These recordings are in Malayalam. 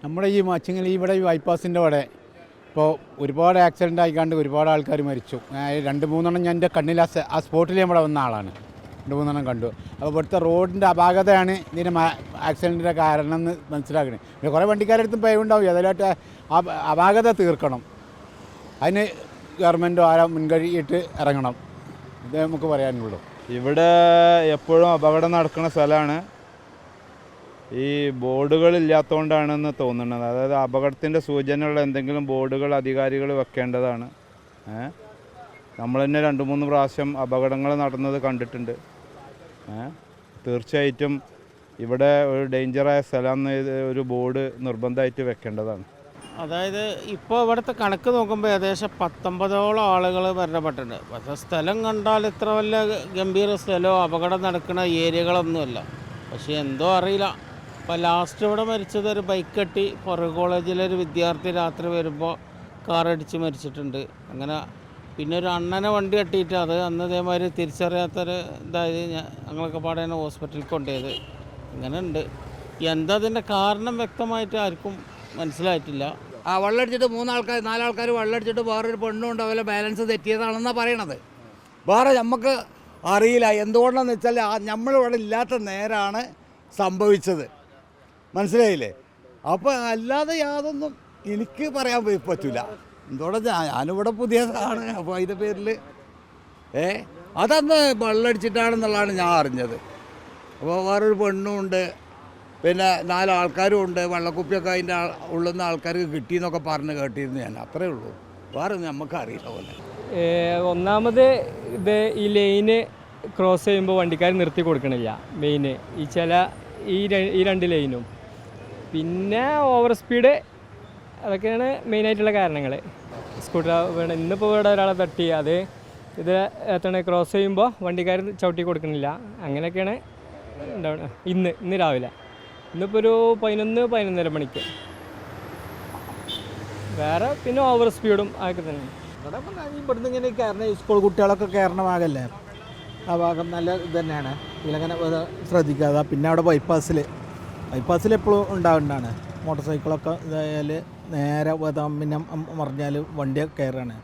നമ്മുടെ ഈ മച്ചിങ്ങൽ ഇവിടെ ഈ ബൈപ്പാസിൻ്റെ അവിടെ ഇപ്പോൾ ഒരുപാട് ആക്സിഡൻ്റ് ആയിക്കാണ്ട് ഒരുപാട് ആൾക്കാർ മരിച്ചു. 2-3 ഞാൻ എൻ്റെ കണ്ണിൽ ആ സ്പോട്ടിൽ നമ്മുടെ വന്ന ആളാണ്. 2-3 കണ്ടു. അപ്പോൾ ഇവിടുത്തെ റോഡിൻ്റെ അപാകതയാണ് ഇതിന് ആക്സിഡൻറ്റിൻ്റെ കാരണം എന്ന് മനസ്സിലാക്കണേ. പിന്നെ കുറേ വണ്ടിക്കാരടുത്തും പേരുണ്ടാവും. അതിലായിട്ട് ആ അപാകത തീർക്കണം. അതിന് ഗവൺമെൻറ് ആരാ മുൻകഴിയിട്ട് ഇറങ്ങണം. ഇത് നമുക്ക് പറയാനുള്ളൂ. ഇവിടെ എപ്പോഴും അപകടം നടക്കുന്ന സ്ഥലമാണ്. ഈ ബോർഡുകൾ ഇല്ലാത്തതുകൊണ്ടാണെന്ന് തോന്നുന്നത്. അതായത് അപകടത്തിൻ്റെ സൂചനയുള്ള എന്തെങ്കിലും ബോർഡുകൾ അധികാരികൾ വെക്കേണ്ടതാണ്. നമ്മൾ തന്നെ 2-3 പ്രാവശ്യം അപകടങ്ങൾ നടന്നത് കണ്ടിട്ടുണ്ട്. തീർച്ചയായിട്ടും ഇവിടെ ഒരു ഡേഞ്ചറായ സ്ഥലം ഒരു ബോർഡ് നിർബന്ധമായിട്ട് വെക്കേണ്ടതാണ്. അതായത് ഇപ്പോൾ ഇവിടുത്തെ കണക്ക് നോക്കുമ്പോൾ ഏകദേശം 19ഓളം ആളുകൾ മരണപ്പെട്ടിട്ടുണ്ട്. പക്ഷേ സ്ഥലം കണ്ടാൽ ഇത്ര വലിയ ഗംഭീര സ്ഥലമോ അപകടം നടക്കുന്ന ഏരിയകളൊന്നുമല്ല. പക്ഷേ എന്തോ അറിയില്ല. ഇപ്പോൾ ലാസ്റ്റ് ഇവിടെ മരിച്ചത് ഒരു ബൈക്ക് കെട്ടി ഫറൂഖ് കോളേജിലൊരു വിദ്യാർത്ഥി രാത്രി വരുമ്പോൾ കാറടിച്ച് മരിച്ചിട്ടുണ്ട്. അങ്ങനെ പിന്നെ ഒരു അണ്ണനെ വണ്ടി കെട്ടിയിട്ട് അത് അന്ന് ഇതേമാതിരി തിരിച്ചറിയാത്തൊരു ഇതായത് ഞങ്ങളൊക്കെ പാടാണ് ഹോസ്പിറ്റലിൽ കൊണ്ടുപോയത്. ഇങ്ങനെ ഉണ്ട്. എന്താ അതിൻ്റെ കാരണം വ്യക്തമായിട്ട് ആർക്കും മനസ്സിലായിട്ടില്ല. വെള്ളമടിച്ചിട്ട് 4 ആൾക്കാർ വെള്ളമടിച്ചിട്ട് വേറൊരു പെണ്ണുണ്ട് അതുപോലെ ബാലൻസ് തെറ്റിയതാണെന്നാണ് പറയണത്. വേറെ നമുക്ക് അറിയില്ല എന്തുകൊണ്ടാണെന്ന് വെച്ചാൽ നമ്മളിവിടെ ഇല്ലാത്ത നേരാണ് സംഭവിച്ചത്. മനസ്സിലായില്ലേ? അപ്പോൾ അല്ലാതെ യാതൊന്നും എനിക്ക് പറയാൻ പറ്റില്ല. എന്തുകൊണ്ടാ ഞാനിവിടെ പുതിയതാണ്. അപ്പോൾ അതിൻ്റെ പേരിൽ അതന്ന് വെള്ളമടിച്ചിട്ടാണെന്നുള്ളതാണ് ഞാൻ അറിഞ്ഞത്. അപ്പോൾ വേറൊരു പെണ്ണുണ്ട്, പിന്നെ 4 ആൾക്കാരും ഉണ്ട്. വെള്ളക്കുപ്പിയൊക്കെ അതിൻ്റെ ഉള്ളുന്ന ആൾക്കാർക്ക് കിട്ടിയെന്നൊക്കെ പറഞ്ഞ് കേട്ടിരുന്നു ഞാൻ. അത്രേ ഉള്ളൂ, വേറെ നമുക്കറിയില്ല പോലെ. ഒന്നാമത് ഇത് ഈ ലൈന് ക്രോസ് ചെയ്യുമ്പോൾ വണ്ടിക്കാർ നിർത്തി കൊടുക്കണില്ല. മെയിന് ഈ 2 ലൈനും, പിന്നെ ഓവർ സ്പീഡ്, അതൊക്കെയാണ് മെയിനായിട്ടുള്ള കാരണങ്ങൾ. സ്കൂട്ടർ ഇന്നിപ്പോൾ ഇവിടെ ഒരാളെ തട്ടി, അത് ഇത് ക്രോസ് ചെയ്യുമ്പോൾ വണ്ടിക്കാർ ചവിട്ടി കൊടുക്കണില്ല. അങ്ങനെയൊക്കെയാണ് ഉണ്ടാവുക. ഇന്ന് രാവിലെ ഇന്നിപ്പോൾ ഒരു 11-11:30 മണിക്ക്. വേറെ പിന്നെ ഓവർ സ്പീഡും അതൊക്കെ തന്നെ. ഇവിടുന്ന് ഇങ്ങനെ കയറണ സ്കൂൾ കുട്ടികളൊക്കെ കയറണ ഭാഗമല്ലേ, ആ ഭാഗം നല്ല ഇത് തന്നെയാണ്. ഇതിലങ്ങനെ ശ്രദ്ധിക്കാതെ. പിന്നെ അവിടെ ബൈപ്പാസിൽ എപ്പോഴും ഉണ്ടാവുന്നതാണ്. മോട്ടോർ സൈക്കിളൊക്കെ ഇതായാൽ നേരെ പിന്നെ മറിഞ്ഞാൽ വണ്ടിയൊക്കെ കയറാണ്.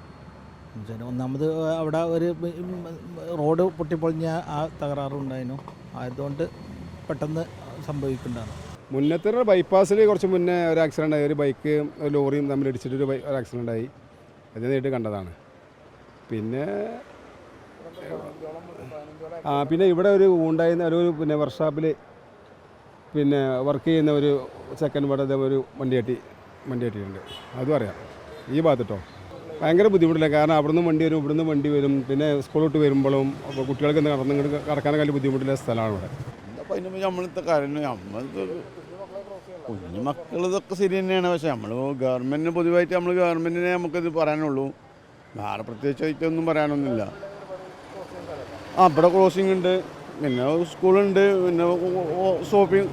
ഒന്നാമത് അവിടെ ഒരു റോഡ് പൊട്ടിപ്പൊളിഞ്ഞ ആ തകരാറുണ്ടായിരുന്നു. അതുകൊണ്ട് പെട്ടെന്ന് സംഭവിക്കുന്നതാണ്. മുന്നത്തെ ബൈപ്പാസിൽ കുറച്ച് മുന്നേ ഒരു ആക്സിഡൻ്റ് ആയി. ഒരു ബൈക്ക് ഒരു ലോറിയും തമ്മിൽ ഇടിച്ചിട്ട് ഒരു ആക്സിഡൻ്റ് ആയി. അത് നേരിട്ട് കണ്ടതാണ്. പിന്നെ ഇവിടെ ഒരു ഉണ്ടായിരുന്ന പിന്നെ വർക്ക്ഷോപ്പിൽ പിന്നെ വർക്ക് ചെയ്യുന്ന ഒരു സെക്കൻഡ് ഇവിടെ ഒരു വണ്ടി കെട്ടിയിട്ടുണ്ട്. അതും അറിയാം. ഈ ഭാഗത്തിട്ടോ ഭയങ്കര ബുദ്ധിമുട്ടില്ല. കാരണം അവിടുന്ന് വണ്ടി വരും, ഇവിടുന്ന് വണ്ടി വരും. പിന്നെ സ്കൂളിലോട്ട് വരുമ്പോഴും കുട്ടികൾക്ക് കടക്കാനൊക്കെ ബുദ്ധിമുട്ടുള്ള സ്ഥലമാണ് ഇവിടെ. അപ്പോൾ അതിന് നമ്മളത്തെ കാര്യം കുഞ്ഞു മക്കൾ ഇതൊക്കെ ശരി തന്നെയാണ്. പക്ഷേ നമ്മൾ ഗവൺമെൻറ്റിന് പൊതുവായിട്ട് ഗവൺമെൻറ്റിനെ നമുക്കിത് പറയാനുള്ളൂ. വേറെ പ്രത്യേകിച്ചായിട്ടൊന്നും പറയാനൊന്നുമില്ല. ഇവിടെ ക്രോസിംഗ് ഉണ്ട്, പിന്നെ സ്കൂളുണ്ട്, പിന്നെ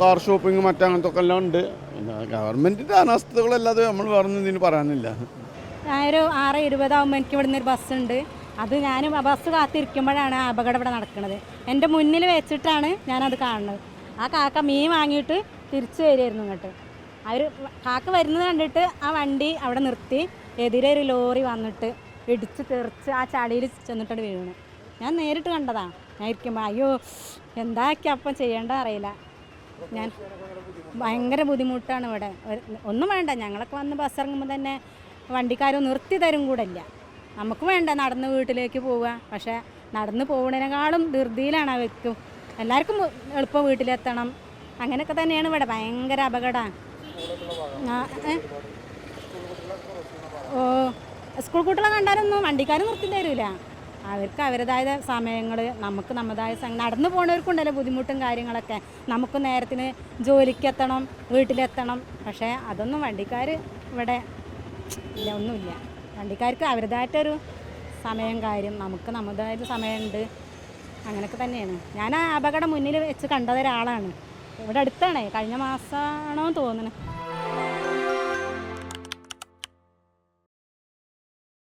കാർ ഷോപ്പിംഗ് മറ്റങ്ങനത്തെ ഒക്കെ എല്ലാം ഉണ്ട്. പിന്നെ ഗവൺമെൻറ്റിൻ്റെ അനാസ്ഥകളല്ലാതെ നമ്മൾ വേറെ ഒന്നും ഇതിന് പറയാനില്ല. ഞാനൊരു 6:20 എനിക്ക് ഇവിടുന്ന് ഒരു ബസ്സുണ്ട്. അത് ഞാൻ ബസ് കാത്തിരിക്കുമ്പോഴാണ് അപകടം ഇവിടെ നടക്കുന്നത്. എൻ്റെ മുന്നിൽ വെച്ചിട്ടാണ് ഞാനത് കാണുന്നത്. ആ കാക്ക മീൻ വാങ്ങിയിട്ട് തിരിച്ചു വരികയായിരുന്നു ഇങ്ങോട്ട്. കാക്ക വരുന്നത് കണ്ടിട്ട് ആ വണ്ടി അവിടെ നിർത്തി. എതിരെ ഒരു ലോറി വന്നിട്ട് ഇടിച്ച് തെറിച്ച് ആ ചളിയിൽ ചെന്നിട്ട് വീണു. ഞാൻ നേരിട്ട് കണ്ടതാ. ഞാൻ ഇരിക്കുമ്പോൾ അയ്യോ എന്താക്കി അപ്പം ചെയ്യേണ്ട അറിയില്ല. ഞാൻ ഭയങ്കര ബുദ്ധിമുട്ടാണ് ഇവിടെ. ഒന്നും വേണ്ട, ഞങ്ങളൊക്കെ വന്ന് ബസ് ഇറങ്ങുമ്പോൾ തന്നെ വണ്ടിക്കാരും നിർത്തി തരും കൂടെ ഇല്ല. നമുക്ക് വേണ്ട നടന്ന് വീട്ടിലേക്ക് പോവുക. പക്ഷേ നടന്ന് പോകുന്നതിനേക്കാളും ധൃതിയിലാണ് അവർക്കും. എല്ലാവർക്കും എളുപ്പം വീട്ടിലെത്തണം. അങ്ങനെയൊക്കെ തന്നെയാണ് ഇവിടെ. ഭയങ്കര അപകടമാണ്. സ്കൂൾ കുട്ടികളെ കണ്ടാലൊന്നും വണ്ടിക്കാർ നിർത്തി തരില്ല. അവർക്ക് അവരുടേതായ സമയങ്ങൾ, നമുക്ക് നമ്മുടേതായ നടന്നു പോകുന്നവർക്കുണ്ടല്ലോ ബുദ്ധിമുട്ടും കാര്യങ്ങളൊക്കെ. നമുക്ക് നേരത്തിന് ജോലിക്കെത്തണം, വീട്ടിലെത്തണം. പക്ഷേ അതൊന്നും വണ്ടിക്കാർ ഇവിടെ ഇല്ല, ഒന്നുമില്ല. വണ്ടിക്കാർക്ക് അവരുടേതായിട്ടൊരു സമയം കാര്യം, നമുക്ക് നമ്മുടേതായിട്ട് സമയമുണ്ട്. അങ്ങനെയൊക്കെ തന്നെയാണ്. ഞാൻ ആ അപകടം മുന്നിൽ വെച്ച് കണ്ടതൊരാളാണ്. ഇവിടെ അടുത്താണ്, കഴിഞ്ഞ മാസമാണോ തോന്നുന്നത്.